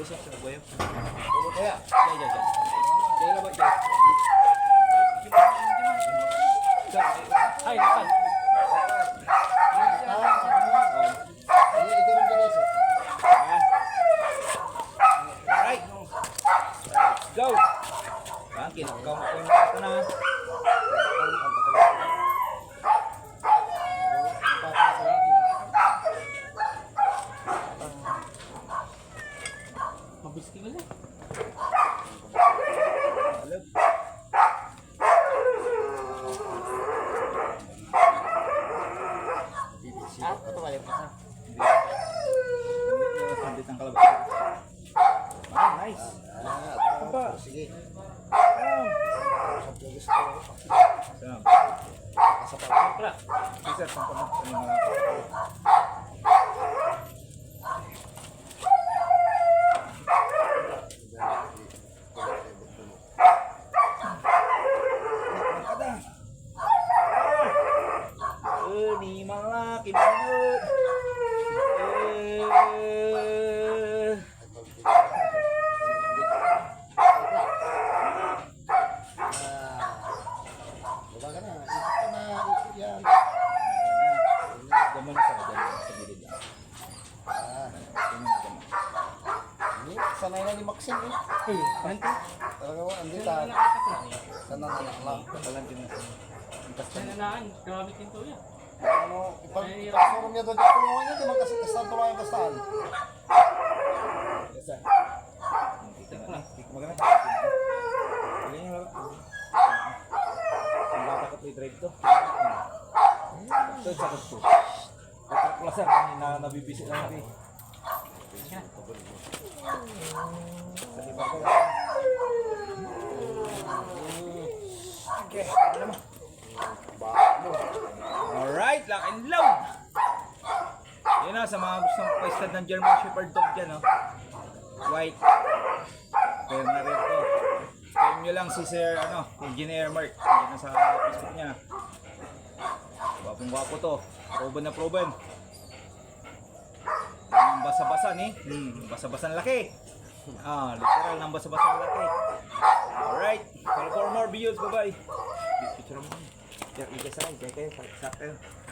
siya sa buhay. Ulo kaya. Diyan. Diyan lang ba, diyan. Ay, ay. Ito rin din isa. Alright. Go. Yan, kinakaw mo ito na. Mabiski ka lang. Alam. Ito ba yung pasa? Sandit ang kalabas. Ah, nice. Ano ba? Sige. Ah. Sa gusto ko. Sam. Sa pala. Isa sa mga ni malaki banget. Baba ka na. Ikot ka na. Ikot yan. Gaman sa gilid lang. Ini sanay na ni Maxim eh. Nanti. Talaga ba? Andito. Sana na lang. Talan din na. Nananaan. Gamit yung tuya. Ano, ipag-transform niya doon. Tulungan niya, di ba? Kasi kastaan tulungan kastaan. Yes, sir. Kita na. Magana. Galing yung laro. Ang bata ka play drive to. Ito, sakot to. Kapag pula sir, nabibisit lang natin. Okay, ano mo? Alright, lock and load! Yun na, sa mga gustong paistad ng German Shepherd dog dyan, no? White. Pero na rin to. Time nyo lang si Sir, Engineer Mark. Yan na sa Facebook niya. Wapong-wapo to. Proven na proven. Ang basa-basa ni. Basa-basang laki. Literal ng basa-basang laki. Alright. For more videos, bye-bye. Picture mo. Ikas sa akin, kaya